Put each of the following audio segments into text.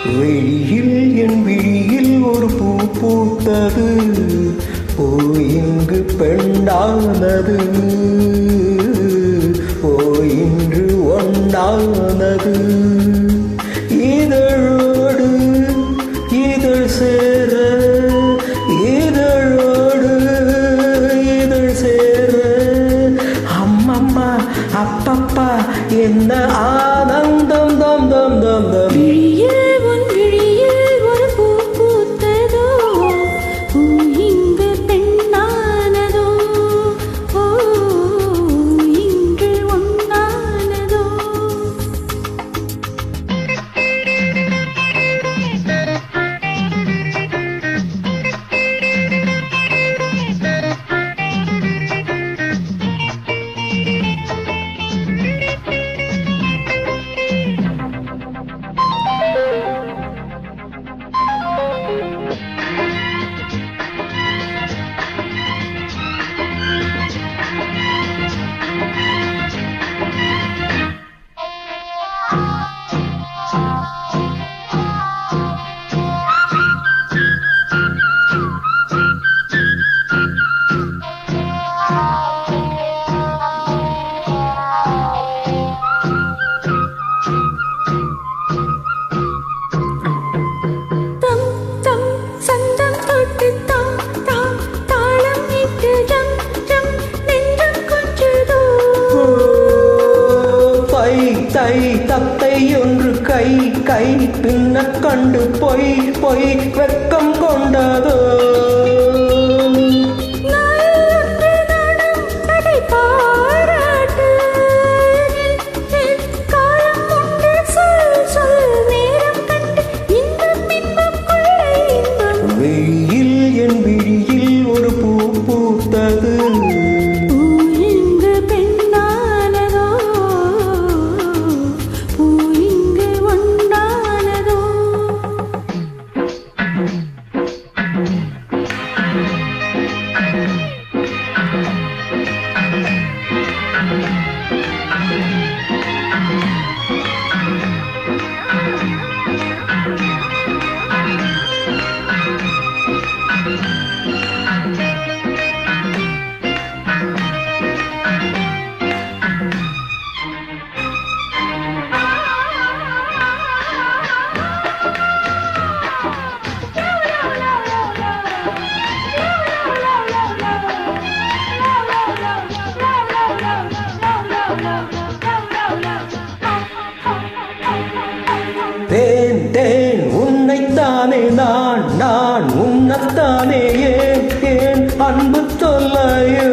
வெளியில் என் விழியில் ஒரு பூ பூத்தது, பூ இங்கு பெண்ணானது, ஓ இன்று ஒன்றானது. இதழோடு இதழ் சேர, இதழோடு இதழ் சேர, அம்மம்மா அப்பப்பா என்ன ஆனந்தம் தம் தம் தம் தம். தை தத்தை ஒன்று கை கை பின்ன கண்டு பொய் பொய் வெக்கம் கொண்டதோ. வெயில் என் விழியில் ஒரு பூ பூத்தது, தேன் தேன் உன்னைத்தானே நான் நான் உன்னத்தானே ஏன் ஏன் அன்பு தொல்லையோ.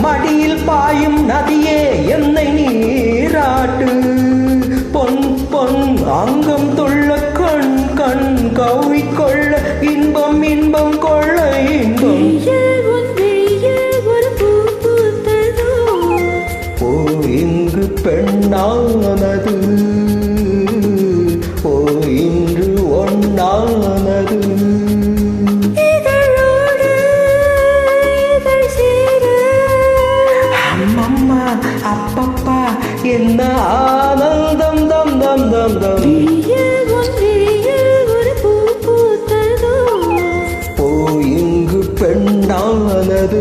மடியில் பாயும் நதியே என்னை நீராட்டு, பொன் பொன் அங்கம் துள்ள கண் கண் கவ்விக்கொள்ள இன்பம் இன்பம் கொள்ள இன்பம். ஓ இங்கு பெண்ணானது, ஓ இன்று ஒன்றானது. அம்மம்மா அப்பப்பா என்ன ஆனந்தம் தம் தம் தம் தம். பெண்ணானது.